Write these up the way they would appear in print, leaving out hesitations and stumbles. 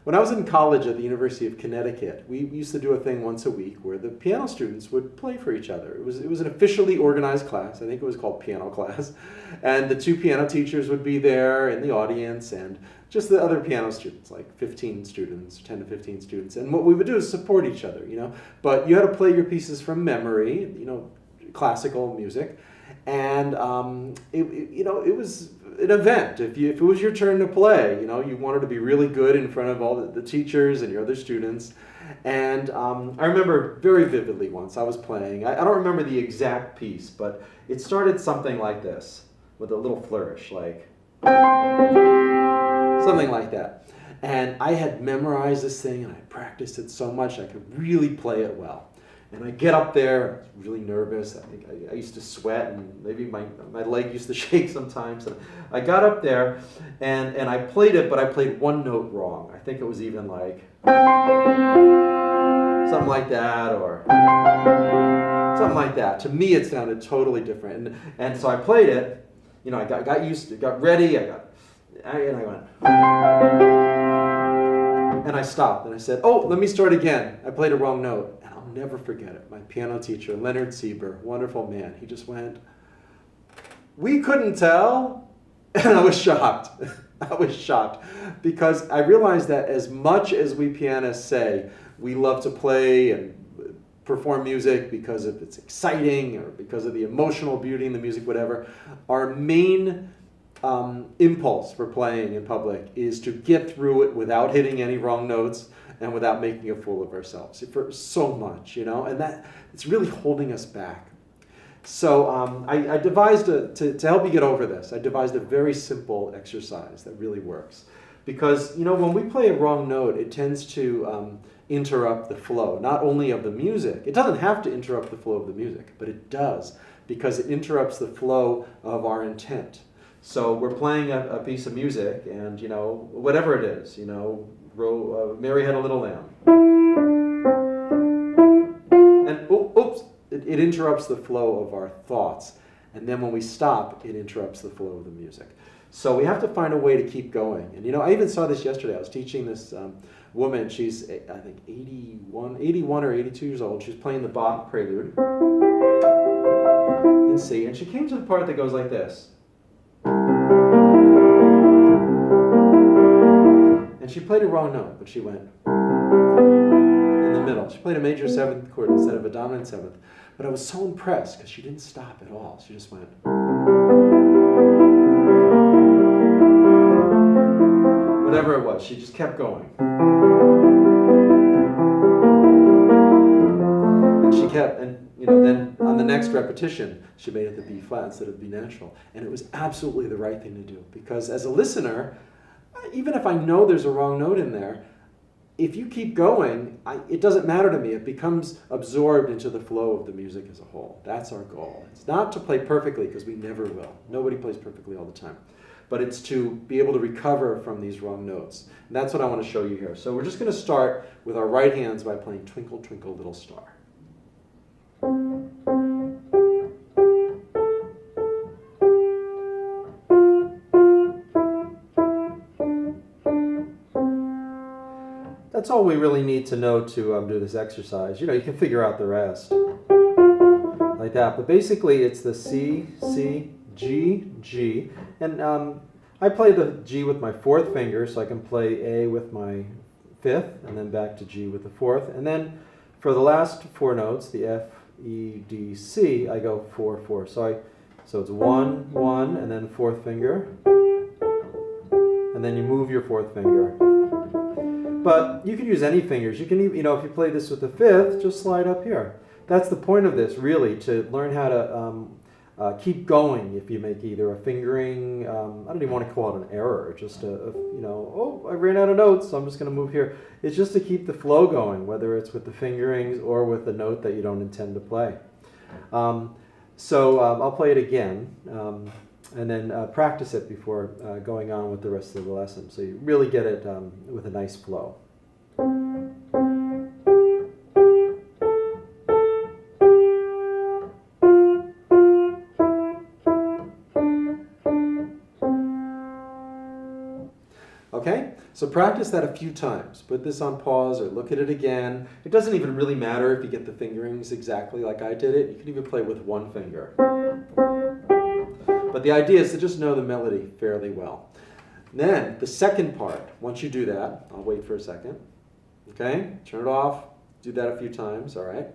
When I was in college at the University of Connecticut, we used to do a thing once a week where the piano students would play for each other. It was an officially organized class. I think it was called piano class. And the two piano teachers would be there in the audience, and just the other piano students, like 15 students, 10 to 15 students. And what we would do is support each other, you know. But you had to play your pieces from memory, you know, classical music. And it was an event. If it was your turn to play, you know, you wanted to be really good in front of all the teachers and your other students. And I remember very vividly once I was playing. I don't remember the exact piece, but it started something like this, with a little flourish, like something like that. And I had memorized this thing, and I practiced it so much I could really play it well. And I get up there, I was really nervous. I think I used to sweat, and maybe my leg used to shake sometimes. And I got up there, and I played it, but I played one note wrong. I think it was even like something like that, or something like that. To me, it sounded totally different. And so I played it. You know, I got used to it, got ready. And I went. And I stopped, and I said, oh, let me start again. I played a wrong note. And I'll never forget it. My piano teacher, Leonard Sieber, wonderful man, he just went, we couldn't tell. And I was shocked. I was shocked. Because I realized that as much as we pianists say we love to play and perform music because of it's exciting or because of the emotional beauty in the music, whatever, our main impulse for playing in public is to get through it without hitting any wrong notes and without making a fool of ourselves for so much, you know, and that it's really holding us back. So I devised, to help you get over this, I devised a very simple exercise that really works. Because, you know, when we play a wrong note, it tends to interrupt the flow, not only of the music. It doesn't have to interrupt the flow of the music, but it does, because it interrupts the flow of our intent. So we're playing a piece of music, and, you know, whatever it is, you know, Mary Had a Little Lamb. And, oops, it interrupts the flow of our thoughts. And then when we stop, it interrupts the flow of the music. So we have to find a way to keep going. And, you know, I even saw this yesterday. I was teaching this woman. She's, I think, 81 or 82 years old. She's playing the Bach Prelude in C. And she came to the part that goes like this. And she played a wrong note, but she went in the middle. She played a major seventh chord instead of a dominant seventh. But I was so impressed because she didn't stop at all. She just went. Whatever it was, she just kept going. And she kept, and you know, then on the next repetition, she made it the B flat instead of B natural. And it was absolutely the right thing to do, because as a listener, even if I know there's a wrong note in there, if you keep going, it doesn't matter to me. It becomes absorbed into the flow of the music as a whole. That's our goal. It's not to play perfectly, because we never will. Nobody plays perfectly all the time. But it's to be able to recover from these wrong notes. And that's what I want to show you here. So we're just going to start with our right hands by playing Twinkle, Twinkle, Little Star. That's all we really need to know to do this exercise. You know, you can figure out the rest like that. But basically, it's the C, C, G, G. And I play the G with my fourth finger, so I can play A with my fifth, and then back to G with the fourth. And then for the last four notes, the F, E, D, C, I go 4, 4. So it's 1, 1, and then fourth finger. And then you move your fourth finger. But you can use any fingers. You can, you know, if you play this with the fifth, just slide up here. That's the point of this, really, to learn how to keep going. If you make either a fingering, I don't even want to call it an error, just you know, oh, I ran out of notes, so I'm just going to move here. It's just to keep the flow going, whether it's with the fingerings or with the note that you don't intend to play. So I'll play it again. And then practice it before going on with the rest of the lesson, so you really get it with a nice flow. Okay, so So practice that a few times. Put this on pause or look at it again. It doesn't even really matter if you get the fingerings exactly like I did it. You can even play with one finger. But the idea is to just know the melody fairly well. Then the second part, once you do that, I'll wait for a second. Okay, turn it off. Do that a few times, all right?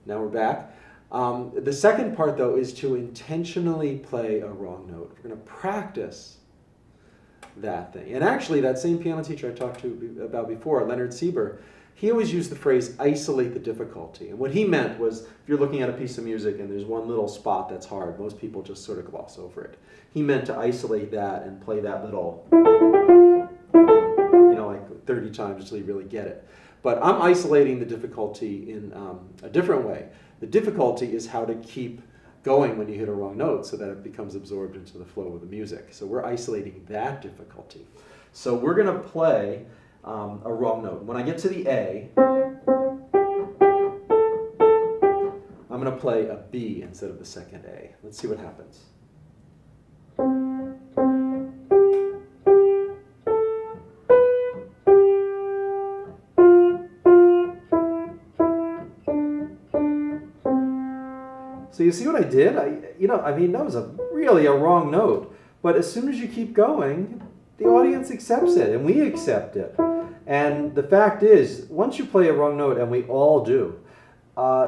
Now we're back. The second part, though, is to intentionally play a wrong note. We're going to practice that thing. And actually, that same piano teacher I talked to about before, Leonard Sieber, he always used the phrase isolate the difficulty. And what he meant was, if you're looking at a piece of music and there's one little spot that's hard, most people just sort of gloss over it. He meant to isolate that and play that little, like 30 times until you really get it. But I'm isolating the difficulty in a different way. The difficulty is how to keep going when you hit a wrong note so that it becomes absorbed into the flow of the music. So we're isolating that difficulty. So we're going to play a wrong note. When I get to the A, I'm going to play a B instead of the second A. Let's see what happens. So you see what I did? That was really a wrong note. But as soon as you keep going, the audience accepts it, and we accept it. And the fact is, once you play a wrong note, and we all do,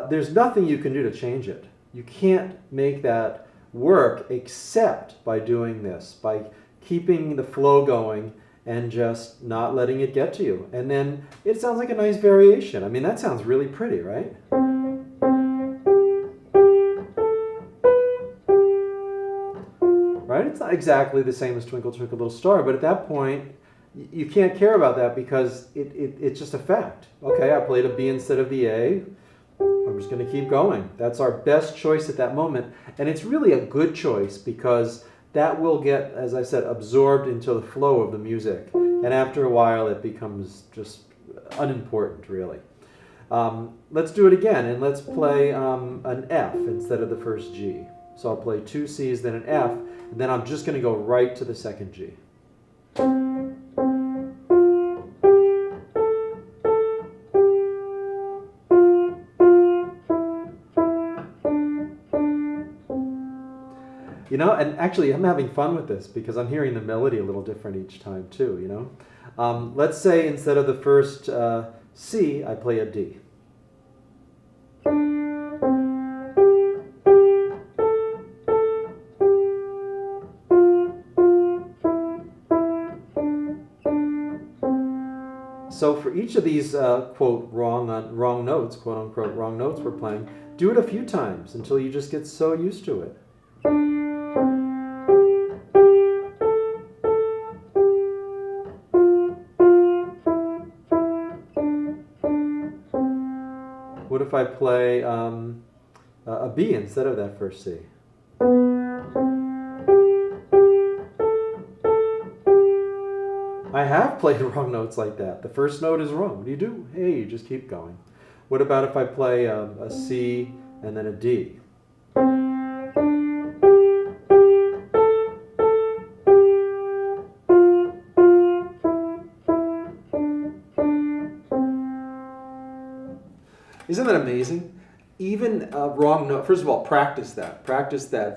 there's nothing you can do to change it. You can't make that work except by doing this, by keeping the flow going and just not letting it get to you. And then it sounds like a nice variation. I mean, that sounds really pretty, right? Right? It's not exactly the same as Twinkle, Twinkle, Little Star, but at that point, you can't care about that because it's just a fact. Okay, I played a B instead of the A. I'm just going to keep going. That's our best choice at that moment. And it's really a good choice because that will get, as I said, absorbed into the flow of the music. And after a while, it becomes just unimportant, really. Let's do it again, and let's play an F instead of the first G. So I'll play two C's, then an F, and then I'm just going to go right to the second G. And actually I'm having fun with this because I'm hearing the melody a little different each time too, Let's say instead of the first C, I play a D. So for each of these, quote, wrong notes, quote unquote, wrong notes we're playing, do it a few times until you just get so used to it. What if I play a B instead of that first C? I have played wrong notes like that. The first note is wrong. What do you do? Hey, you just keep going. What about if I play a C and then a D? Isn't that amazing? Even a wrong note, first of all, practice that,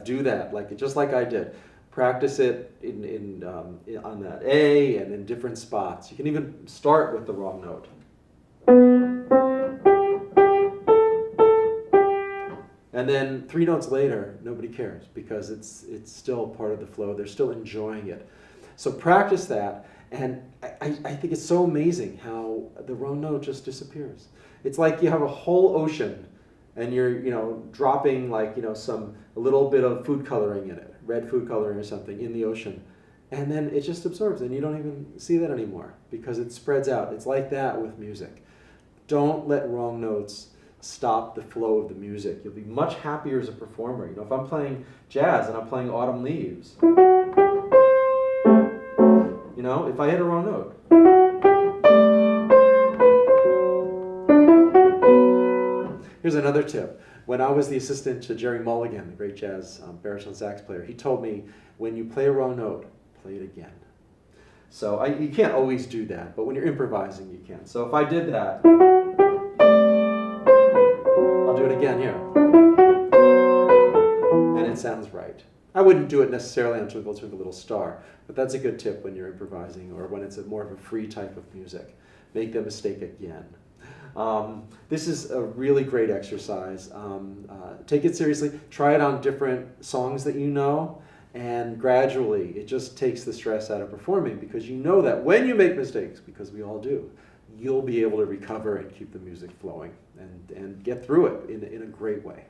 do that, just like I did. Practice it on that A and in different spots. You can even start with the wrong note. And then 3 notes later, nobody cares because it's still part of the flow. They're still enjoying it. So practice that, and I think it's so amazing how the wrong note just disappears. It's like you have a whole ocean and you're dropping a little bit of food coloring in it, red food coloring or something in the ocean, and then it just absorbs and you don't even see that anymore because it spreads out. It's like that with music. Don't let wrong notes stop the flow of the music. You'll be much happier as a performer. If I'm playing jazz and I'm playing Autumn Leaves, if I hit a wrong note, here's another tip. When I was the assistant to Jerry Mulligan, the great jazz baritone sax player, he told me, when you play a wrong note, play it again. So you can't always do that, but when you're improvising, you can. So if I did that, I'll do it again here. And it sounds right. I wouldn't do it necessarily on Twinkle Twinkle Little Star, but that's a good tip when you're improvising or when it's more of a free type of music. Make the mistake again. This is a really great exercise. Take it seriously. Try it on different songs that you know, and gradually it just takes the stress out of performing, because you know that when you make mistakes, because we all do, you'll be able to recover and keep the music flowing and get through it in a great way.